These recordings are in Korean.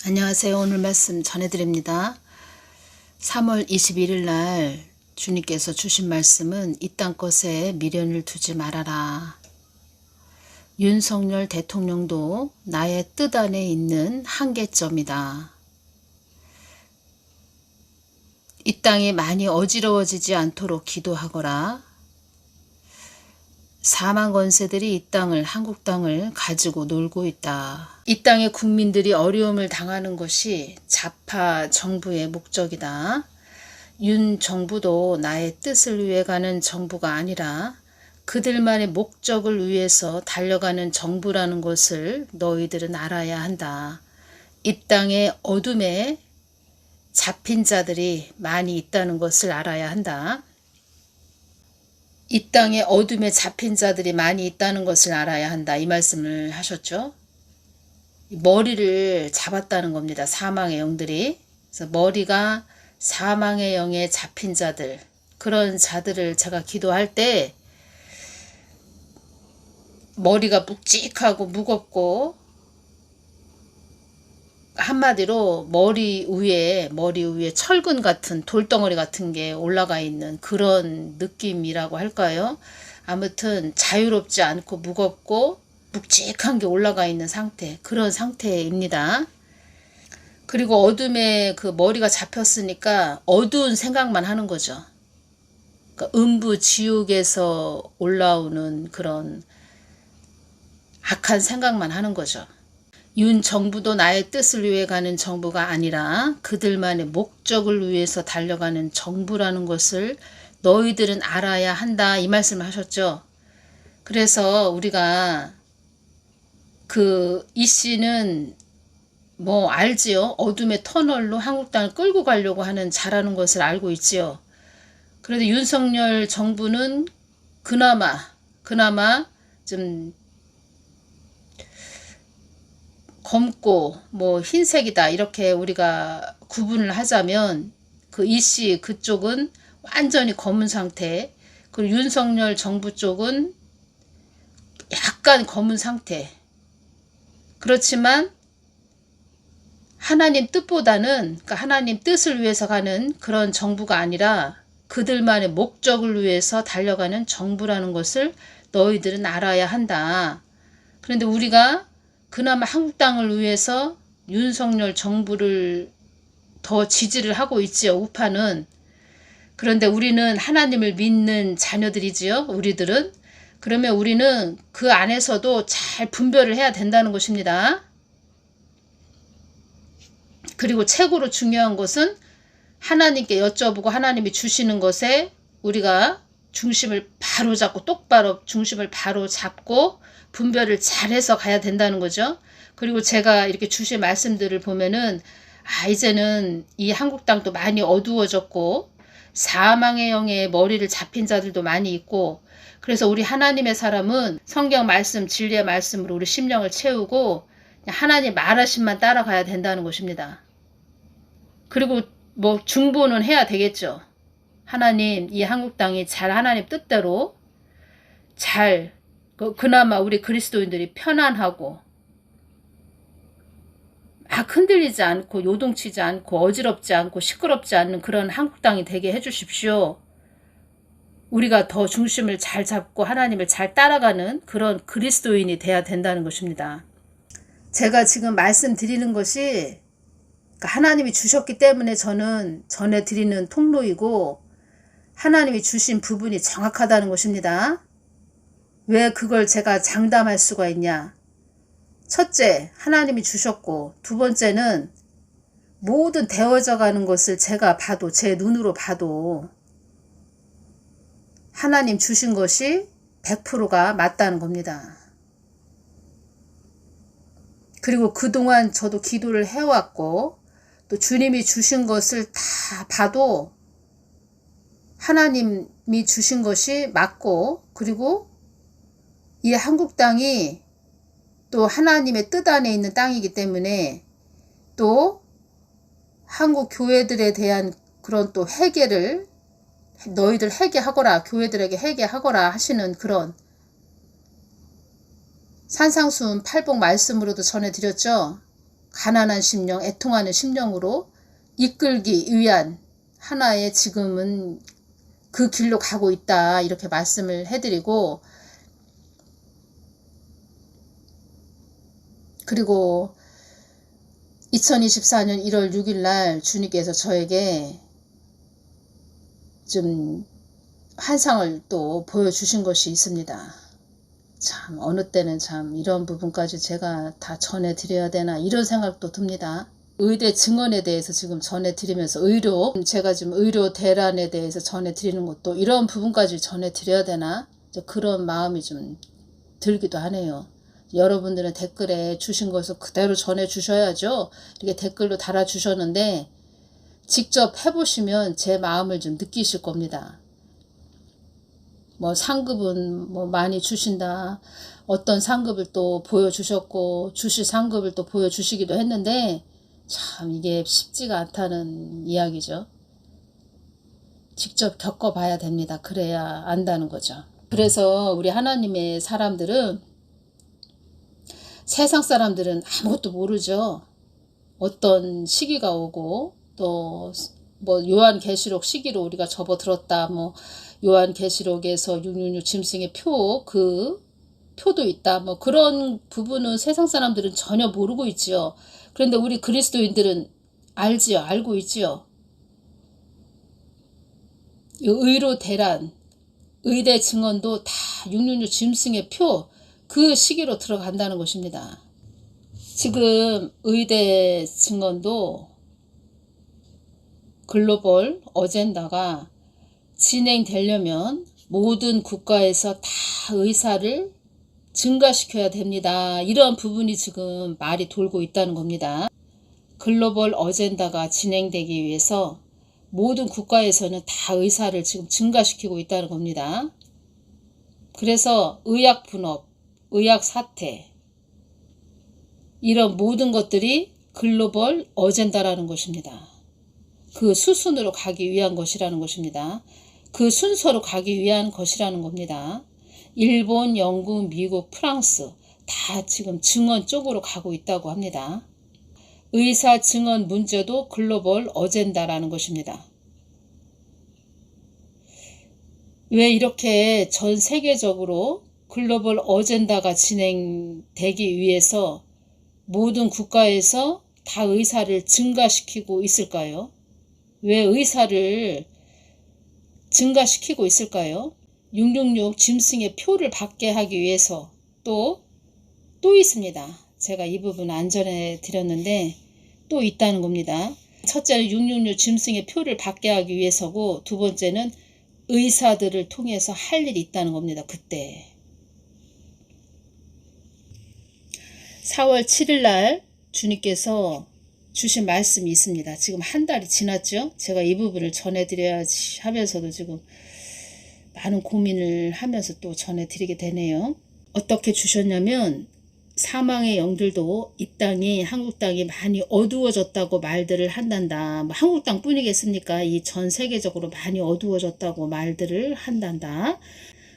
안녕하세요. 오늘 말씀 전해드립니다. 3월 21일 날 주님께서 주신 말씀은 이 땅 것에 미련을 두지 말아라. 윤석열 대통령도 나의 뜻 안에 있는 한계점이다. 이 땅이 많이 어지러워지지 않도록 기도하거라. 사망 권세들이 이 땅을, 한국 땅을 가지고 놀고 있다. 이 땅의 국민들이 어려움을 당하는 것이 좌파 정부의 목적이다. 윤 정부도 나의 뜻을 위해 가는 정부가 아니라 그들만의 목적을 위해서 달려가는 정부라는 것을 너희들은 알아야 한다. 이 땅의 어둠에 잡힌 자들이 많이 있다는 것을 알아야 한다. 이 땅에 어둠에 잡힌 자들이 많이 있다는 것을 알아야 한다. 이 말씀을 하셨죠. 머리를 잡았다는 겁니다. 사망의 영들이. 그래서 머리가 사망의 영에 잡힌 자들, 그런 자들을 제가 기도할 때 머리가 묵직하고 무겁고, 한마디로 머리 위에 철근 같은 돌덩어리 같은 게 올라가 있는 그런 느낌이라고 할까요? 아무튼 자유롭지 않고 무겁고 묵직한 게 올라가 있는 상태, 그런 상태입니다. 그리고 어둠에 그 머리가 잡혔으니까 어두운 생각만 하는 거죠. 그러니까 음부 지옥에서 올라오는 그런 악한 생각만 하는 거죠. 윤 정부도 나의 뜻을 위해 가는 정부가 아니라 그들만의 목적을 위해서 달려가는 정부라는 것을 너희들은 알아야 한다. 이 말씀을 하셨죠. 그래서 우리가 이 씨는 뭐 알지요. 어둠의 터널로 한국 땅을 끌고 가려고 하는 자라는 것을 알고 있지요. 그런데 윤석열 정부는 그나마 좀 검고 뭐 흰색이다 이렇게 우리가 구분을 하자면, 그 이씨 그쪽은 완전히 검은 상태, 그리고 윤석열 정부 쪽은 약간 검은 상태. 그렇지만 하나님 뜻보다는, 그러니까 하나님 뜻을 위해서 가는 그런 정부가 아니라 그들만의 목적을 위해서 달려가는 정부라는 것을 너희들은 알아야 한다. 그런데 우리가 그나마 한국 땅을 위해서 윤석열 정부를 더 지지를 하고 있지요, 우파는. 그런데 우리는 하나님을 믿는 자녀들이지요, 우리들은. 그러면 우리는 그 안에서도 잘 분별을 해야 된다는 것입니다. 그리고 최고로 중요한 것은 하나님께 여쭤보고 하나님이 주시는 것에 우리가 중심을 바로 잡고, 똑바로 중심을 바로 잡고 분별을 잘해서 가야 된다는 거죠. 그리고 제가 이렇게 주신 말씀들을 보면은 이제는 이 한국 땅도 많이 어두워졌고 사망의 영에 머리를 잡힌 자들도 많이 있고, 그래서 우리 하나님의 사람은 성경 말씀, 진리의 말씀으로 우리 심령을 채우고 하나님 말하심만 따라가야 된다는 것입니다. 그리고 뭐 중보는 해야 되겠죠. 하나님, 이 한국 땅이 잘 하나님 뜻대로 잘, 그나마 우리 그리스도인들이 편안하고 막 흔들리지 않고 요동치지 않고 어지럽지 않고 시끄럽지 않는 그런 한국 땅이 되게 해주십시오. 우리가 더 중심을 잘 잡고 하나님을 잘 따라가는 그런 그리스도인이 돼야 된다는 것입니다. 제가 지금 말씀드리는 것이 하나님이 주셨기 때문에 저는 전해드리는 통로이고, 하나님이 주신 부분이 정확하다는 것입니다. 왜 그걸 제가 장담할 수가 있냐? 첫째, 하나님이 주셨고, 두 번째는 모든 되어져 가는 것을 제가 봐도, 제 눈으로 봐도 하나님 주신 것이 100%가 맞다는 겁니다. 그리고 그동안 저도 기도를 해왔고, 또 주님이 주신 것을 다 봐도 하나님이 주신 것이 맞고, 그리고 이 한국 땅이 또 하나님의 뜻 안에 있는 땅이기 때문에 또 한국 교회들에 대한 그런 또 회개를, 너희들 회개하거라, 교회들에게 회개하거라 하시는 그런 산상수훈 8복 말씀으로도 전해드렸죠. 가난한 심령, 애통하는 심령으로 이끌기 위한 하나의 지금은 그 길로 가고 있다, 이렇게 말씀을 해드리고, 그리고 2024년 1월 6일 날 주님께서 저에게 좀 환상을 또 보여주신 것이 있습니다. 참 어느 때는 참 이런 부분까지 제가 다 전해드려야 되나, 이런 생각도 듭니다. 의대 증언에 대해서 지금 전해드리면서 제가 지금 의료 대란에 대해서 전해드리는 것도 이런 부분까지 전해드려야 되나, 그런 마음이 좀 들기도 하네요. 여러분들은 댓글에 주신 것을 그대로 전해주셔야죠. 이렇게 댓글로 달아주셨는데 직접 해보시면 제 마음을 좀 느끼실 겁니다. 뭐 상급은 뭐 많이 주신다, 어떤 상급을 또 보여주셨고 주실 상급을 또 보여주시기도 했는데 참 이게 쉽지가 않다는 이야기죠. 직접 겪어봐야 됩니다. 그래야 안다는 거죠. 그래서 우리 하나님의 사람들은, 세상 사람들은 아무것도 모르죠. 어떤 시기가 오고 또 뭐 요한계시록 시기로 우리가 접어들었다, 뭐 요한계시록에서 666 짐승의 그 표도 있다, 뭐 그런 부분은 세상 사람들은 전혀 모르고 있지요. 그런데 우리 그리스도인들은 알지요. 알고 있지요. 의로 대란, 의대 증언도 다 666 짐승의 표, 그 시기로 들어간다는 것입니다. 지금 의대 증언도 글로벌 어젠다가 진행되려면 모든 국가에서 다 의사를 증가시켜야 됩니다. 이런 부분이 지금 말이 돌고 있다는 겁니다. 글로벌 어젠다가 진행되기 위해서 모든 국가에서는 다 의사를 지금 증가시키고 있다는 겁니다. 그래서 의학 분업, 의학 사태, 이런 모든 것들이 글로벌 어젠다라는 것입니다. 그 수순으로 가기 위한 것이라는 것입니다. 그 순서로 가기 위한 것이라는 겁니다. 일본, 영국, 미국, 프랑스 다 지금 증언 쪽으로 가고 있다고 합니다. 의사 증언 문제도 글로벌 어젠다라는 것입니다. 왜 이렇게 전 세계적으로 글로벌 어젠다가 진행되기 위해서 모든 국가에서 다 의사를 증가시키고 있을까요? 왜 의사를 증가시키고 있을까요? 666 짐승의 표를 받게 하기 위해서 또 있습니다. 제가 이 부분 안 전해드렸는데 또 있다는 겁니다. 첫째는 666 짐승의 표를 받게 하기 위해서고, 두 번째는 의사들을 통해서 할 일이 있다는 겁니다. 그때 4월 7일 날 주님께서 주신 말씀이 있습니다. 지금 한 달이 지났죠. 제가 이 부분을 전해드려야지 하면서도 지금 많은 고민을 하면서 또 전해드리게 되네요. 어떻게 주셨냐면, 사망의 영들도 이 땅이, 한국 땅이 많이 어두워졌다고 말들을 한단다. 뭐 한국 땅 뿐이겠습니까? 이 전 세계적으로 많이 어두워졌다고 말들을 한단다.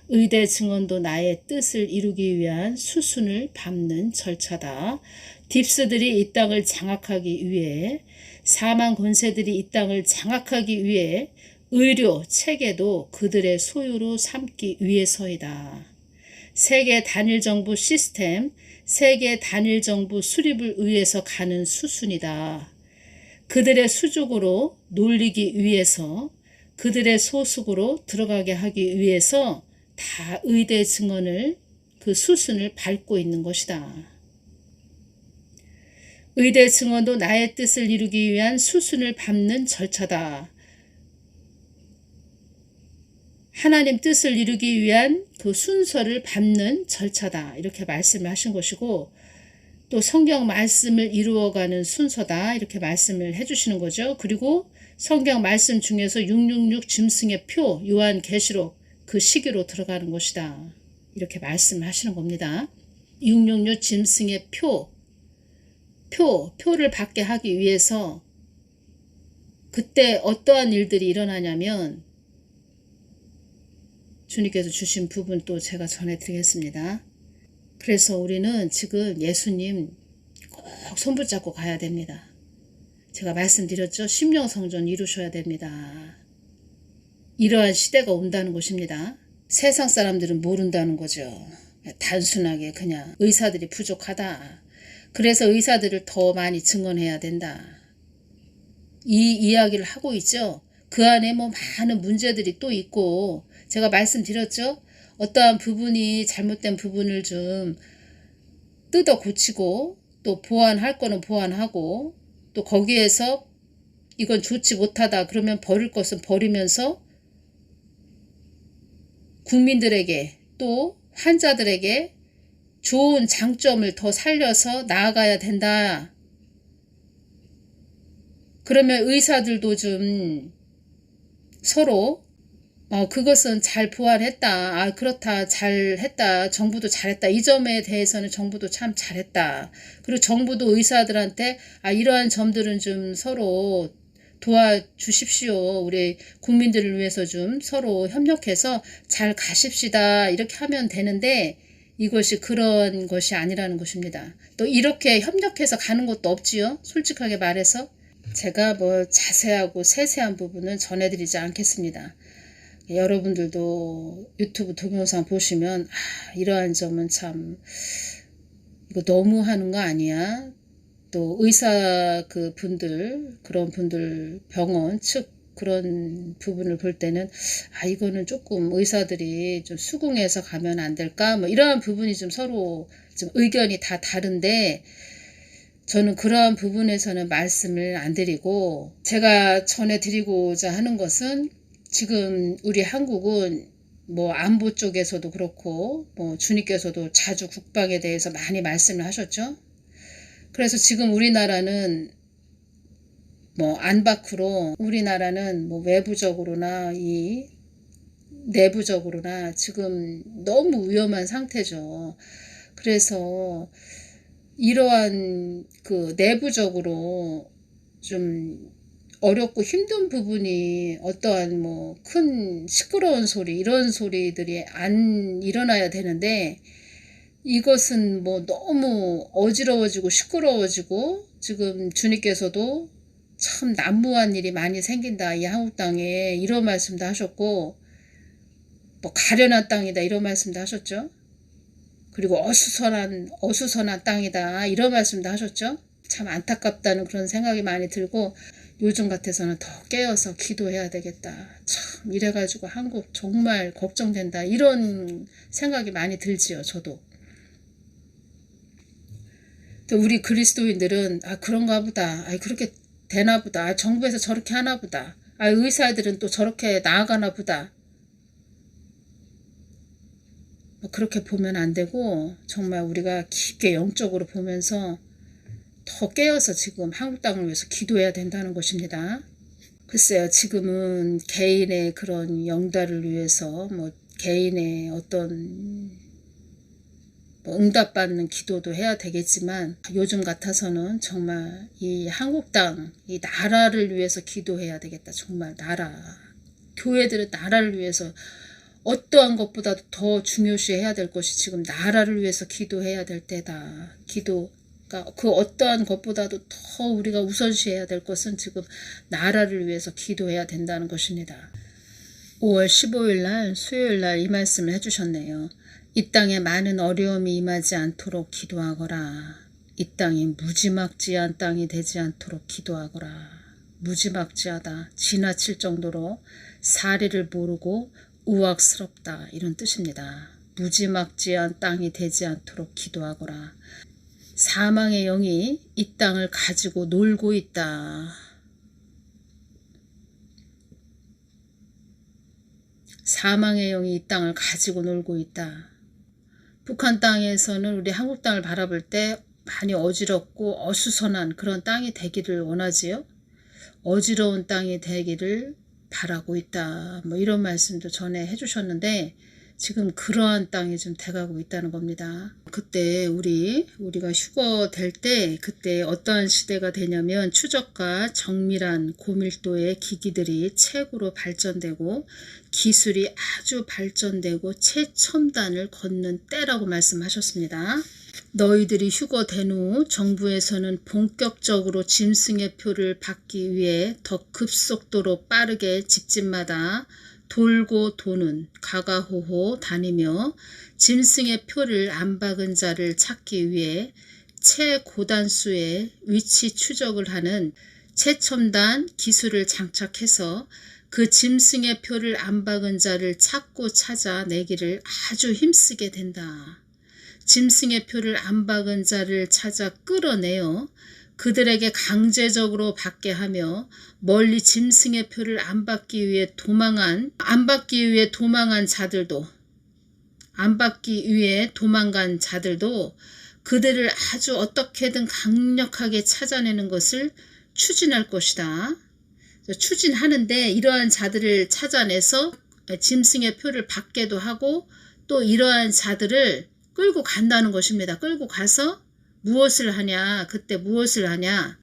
의대 증언도 나의 뜻을 이루기 위한 수순을 밟는 절차다. 딥스들이 이 땅을 장악하기 위해, 사망 권세들이 이 땅을 장악하기 위해 의료 체계도 그들의 소유로 삼기 위해서이다. 세계 단일 정부 시스템, 세계 단일 정부 수립을 위해서 가는 수순이다. 그들의 수족으로 놀리기 위해서, 그들의 소속으로 들어가게 하기 위해서 다 의대 증언을, 그 수순을 밟고 있는 것이다. 의대 증언도 나의 뜻을 이루기 위한 수순을 밟는 절차다. 하나님 뜻을 이루기 위한 그 순서를 밟는 절차다. 이렇게 말씀을 하신 것이고, 또 성경 말씀을 이루어가는 순서다. 이렇게 말씀을 해주시는 거죠. 그리고 성경 말씀 중에서 666 짐승의 표, 요한계시록 그 시기로 들어가는 것이다. 이렇게 말씀을 하시는 겁니다. 666 짐승의 표를 받게 하기 위해서 그때 어떠한 일들이 일어나냐면, 주님께서 주신 부분 또 제가 전해드리겠습니다. 그래서 우리는 지금 예수님 손붙잡고 가야 됩니다. 제가 말씀드렸죠. 심령성전 이루셔야 됩니다. 이러한 시대가 온다는 것입니다. 세상 사람들은 모른다는 거죠. 단순하게 그냥 의사들이 부족하다. 그래서 의사들을 더 많이 증언해야 된다. 이 이야기를 하고 있죠. 그 안에 뭐 많은 문제들이 또 있고 제가 말씀드렸죠. 어떠한 부분이 잘못된 부분을 좀 뜯어 고치고 또 보완할 거는 보완하고 또 거기에서 이건 좋지 못하다 그러면 버릴 것은 버리면서 국민들에게 또 환자들에게 좋은 장점을 더 살려서 나아가야 된다. 그러면 의사들도 좀 서로 그것은 잘 보완했다. 그렇다. 잘했다. 정부도 잘했다. 이 점에 대해서는 정부도 참 잘했다. 그리고 정부도 의사들한테 이러한 점들은 좀 서로 도와주십시오. 우리 국민들을 위해서 좀 서로 협력해서 잘 가십시다. 이렇게 하면 되는데 이것이 그런 것이 아니라는 것입니다. 또 이렇게 협력해서 가는 것도 없지요. 솔직하게 말해서 제가 뭐 자세하고 세세한 부분은 전해드리지 않겠습니다. 여러분들도 유튜브 동영상 보시면 이러한 점은 참 이거 너무 하는 거 아니야? 또 의사 그 분들 그런 분들 병원 측 그런 부분을 볼 때는 이거는 조금 의사들이 좀 수긍해서 가면 안 될까? 뭐 이러한 부분이 좀 서로 좀 의견이 다 다른데 저는 그러한 부분에서는 말씀을 안 드리고 제가 전해드리고자 하는 것은 지금 우리 한국은 뭐 안보 쪽에서도 그렇고 뭐 주님께서도 자주 국방에 대해서 많이 말씀을 하셨죠. 그래서 지금 우리나라는 뭐 안팎으로 우리나라는 뭐 외부적으로나 이 내부적으로나 지금 너무 위험한 상태죠. 그래서 이러한 그 내부적으로 좀 어렵고 힘든 부분이 어떠한 뭐 큰 시끄러운 소리 이런 소리들이 안 일어나야 되는데 이것은 뭐 너무 어지러워지고 시끄러워지고 지금 주님께서도 참 난무한 일이 많이 생긴다. 이 한국 땅에 이런 말씀도 하셨고 뭐 가련한 땅이다 이런 말씀도 하셨죠. 그리고 어수선한 땅이다 이런 말씀도 하셨죠. 참 안타깝다는 그런 생각이 많이 들고 요즘 같아서는 더 깨어서 기도해야 되겠다. 참 이래가지고 한국 정말 걱정된다 이런 생각이 많이 들지요. 저도. 또 우리 그리스도인들은 그런가 보다. 그렇게 되나 보다. 정부에서 저렇게 하나 보다. 의사들은 또 저렇게 나아가나 보다. 그렇게 보면 안 되고 정말 우리가 깊게 영적으로 보면서 더 깨어서 지금 한국 땅을 위해서 기도해야 된다는 것입니다. 글쎄요. 지금은 개인의 그런 영달을 위해서 뭐 개인의 어떤 뭐 응답받는 기도도 해야 되겠지만 요즘 같아서는 정말 이 한국 땅, 이 나라를 위해서 기도해야 되겠다. 정말 나라. 교회들은 나라를 위해서 어떠한 것보다도 더 중요시해야 될 것이 지금 나라를 위해서 기도해야 될 때다. 기도가 그 어떠한 것보다도 더 우리가 우선시해야 될 것은 지금 나라를 위해서 기도해야 된다는 것입니다. 5월 15일 날 수요일 날 이 말씀을 해주셨네요. 이 땅에 많은 어려움이 임하지 않도록 기도하거라. 이 땅이 무지막지한 땅이 되지 않도록 기도하거라. 무지막지하다. 지나칠 정도로 사리를 모르고 우악스럽다 이런 뜻입니다. 무지막지한 땅이 되지 않도록 기도하거라. 사망의 영이 이 땅을 가지고 놀고 있다. 사망의 영이 이 땅을 가지고 놀고 있다. 북한 땅에서는 우리 한국 땅을 바라볼 때 많이 어지럽고 어수선한 그런 땅이 되기를 원하지요. 어지러운 땅이 되기를 바라고 있다. 뭐 이런 말씀도 전에 해주셨는데 지금 그러한 땅이 좀 돼가고 있다는 겁니다. 그때 우리가 휴거 될 때 그때 어떠한 시대가 되냐면 추적과 정밀한 고밀도의 기기들이 최고로 발전되고 기술이 아주 발전되고 최첨단을 걷는 때라고 말씀하셨습니다. 너희들이 휴거된 후 정부에서는 본격적으로 짐승의 표를 받기 위해 더 급속도로 빠르게 집집마다 돌고 도는 가가호호 다니며 짐승의 표를 안 박은 자를 찾기 위해 최고단수의 위치 추적을 하는 최첨단 기술을 장착해서 그 짐승의 표를 안 박은 자를 찾고 찾아내기를 아주 힘쓰게 된다. 짐승의 표를 안 박은 자를 찾아 끌어내어 그들에게 강제적으로 받게 하며 멀리 짐승의 표를 안 받기 위해 도망간 자들도 그들을 아주 어떻게든 강력하게 찾아내는 것을 추진할 것이다. 추진하는데 이러한 자들을 찾아내서 짐승의 표를 받게도 하고 또 이러한 자들을 끌고 간다는 것입니다. 끌고 가서 무엇을 하냐?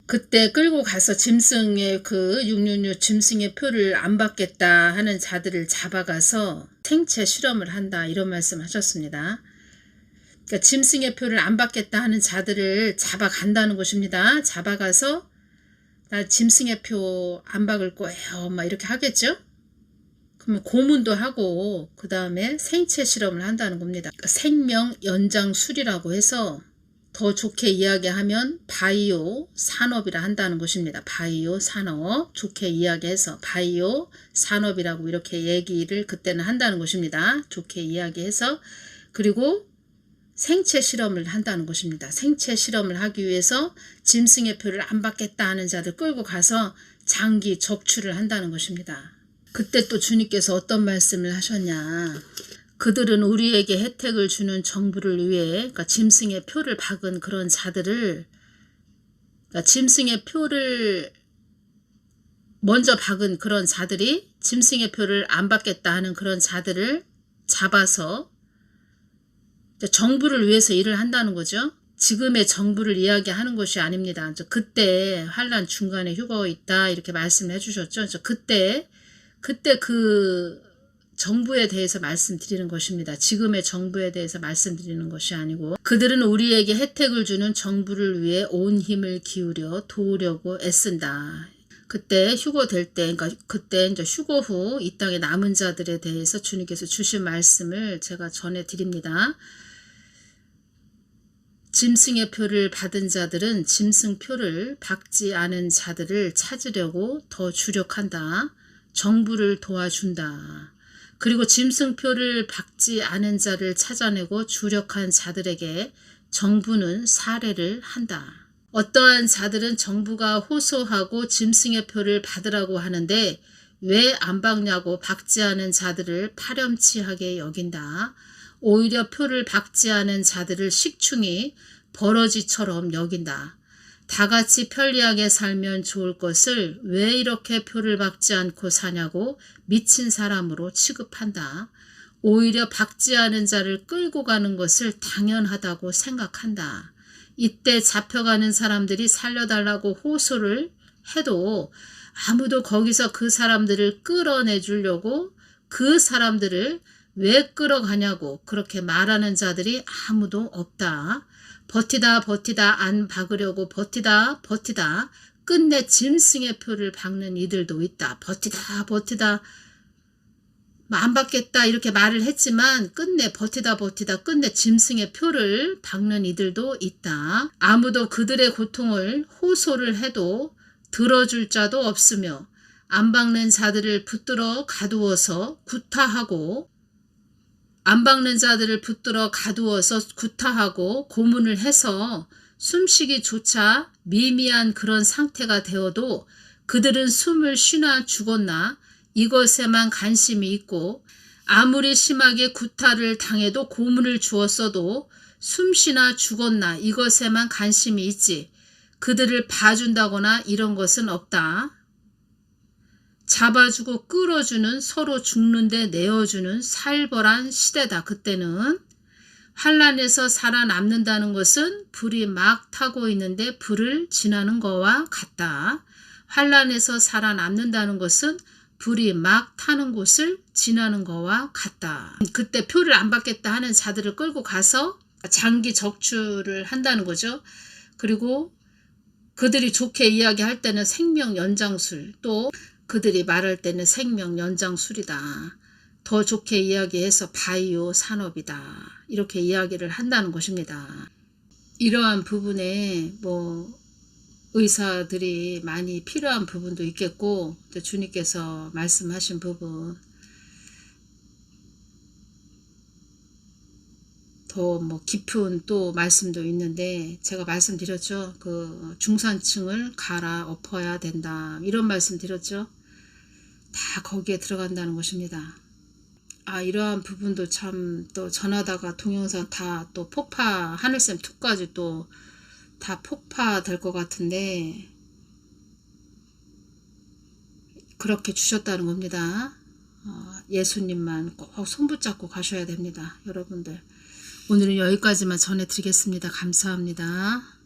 그때 끌고 가서 짐승의 666 짐승의 표를 안 받겠다 하는 자들을 잡아가서 생체 실험을 한다. 이런 말씀 하셨습니다. 그러니까 짐승의 표를 안 받겠다 하는 자들을 잡아간다는 것입니다. 잡아가서 나 짐승의 표 안 박을 거예요. 막 이렇게 하겠죠? 그러면 고문도 하고 그 다음에 생체 실험을 한다는 겁니다. 생명 연장술이라고 해서 더 좋게 이야기하면 바이오 산업이라 한다는 것입니다. 바이오 산업, 좋게 이야기해서 바이오 산업이라고 이렇게 얘기를 그때는 한다는 것입니다. 좋게 이야기해서. 그리고 생체 실험을 한다는 것입니다. 생체 실험을 하기 위해서 짐승의 표를 안 받겠다 하는 자들 끌고 가서 장기 적출을 한다는 것입니다. 그때 또 주님께서 어떤 말씀을 하셨냐. 그들은 우리에게 혜택을 주는 정부를 위해 그러니까 짐승의 표를 박은 그런 자들을 짐승의 표를 먼저 박은 그런 자들이 짐승의 표를 안 받겠다 하는 그런 자들을 잡아서 정부를 위해서 일을 한다는 거죠. 지금의 정부를 이야기하는 것이 아닙니다. 그때 환란 중간에 휴거 있다 이렇게 말씀을 해주셨죠. 그때 그 정부에 대해서 말씀드리는 것입니다. 지금의 정부에 대해서 말씀드리는 것이 아니고 그들은 우리에게 혜택을 주는 정부를 위해 온 힘을 기울여 도우려고 애쓴다. 그때 휴거될 때, 그러니까 그때 이제 휴거 후 이 땅에 남은 자들에 대해서 주님께서 주신 말씀을 제가 전해드립니다. 짐승의 표를 받은 자들은 짐승 표를 박지 않은 자들을 찾으려고 더 주력한다. 정부를 도와준다. 그리고 짐승표를 박지 않은 자를 찾아내고 주력한 자들에게 정부는 사례를 한다. 어떠한 자들은 정부가 호소하고 짐승의 표를 받으라고 하는데 왜 안 박냐고 박지 않은 자들을 파렴치하게 여긴다. 오히려 표를 박지 않은 자들을 식충이 버러지처럼 여긴다. 다 같이 편리하게 살면 좋을 것을 왜 이렇게 표를 박지 않고 사냐고 미친 사람으로 취급한다. 오히려 박지 않은 자를 끌고 가는 것을 당연하다고 생각한다. 이때 잡혀가는 사람들이 살려달라고 호소를 해도 아무도 거기서 그 사람들을 끌어내 주려고 그 사람들을 왜 끌어가냐고 그렇게 말하는 자들이 아무도 없다. 버티다 안 박으려고 버티다 끝내 짐승의 표를 박는 이들도 있다. 버티다 안 받겠다 이렇게 말을 했지만 끝내 버티다 끝내 짐승의 표를 박는 이들도 있다. 아무도 그들의 고통을 호소를 해도 들어줄 자도 없으며 안 박는 자들을 붙들어 가두어서 구타하고 고문을 해서 숨쉬기조차 미미한 그런 상태가 되어도 그들은 숨을 쉬나 죽었나 이것에만 관심이 있고 아무리 심하게 구타를 당해도 고문을 주었어도 숨쉬나 죽었나 이것에만 관심이 있지 그들을 봐준다거나 이런 것은 없다. 잡아주고 끌어주는 서로 죽는데 내어주는 살벌한 시대다. 그때는 환란에서 살아남는다는 것은 불이 막 타고 있는데 불을 지나는 거와 같다. 환란에서 살아남는다는 것은 불이 막 타는 곳을 지나는 거와 같다. 그때 표를 안 받겠다 하는 자들을 끌고 가서 장기 적출을 한다는 거죠. 그리고 그들이 좋게 이야기할 때는 생명 연장술, 또 그들이 말할 때는 생명 연장술이다. 더 좋게 이야기해서 바이오 산업이다. 이렇게 이야기를 한다는 것입니다. 이러한 부분에 의사들이 많이 필요한 부분도 있겠고, 주님께서 말씀하신 부분 더 깊은 또 말씀도 있는데, 제가 말씀드렸죠. 그 중산층을 갈아엎어야 된다, 이런 말씀 드렸죠. 다 거기에 들어간다는 것입니다. 이러한 부분도 참 또 전하다가 동영상 다 또 폭파, 하늘샘 2까지 또 다 폭파될 것 같은데, 그렇게 주셨다는 겁니다. 예수님만 꼭 손붙잡고 가셔야 됩니다. 여러분들, 오늘은 여기까지만 전해드리겠습니다. 감사합니다.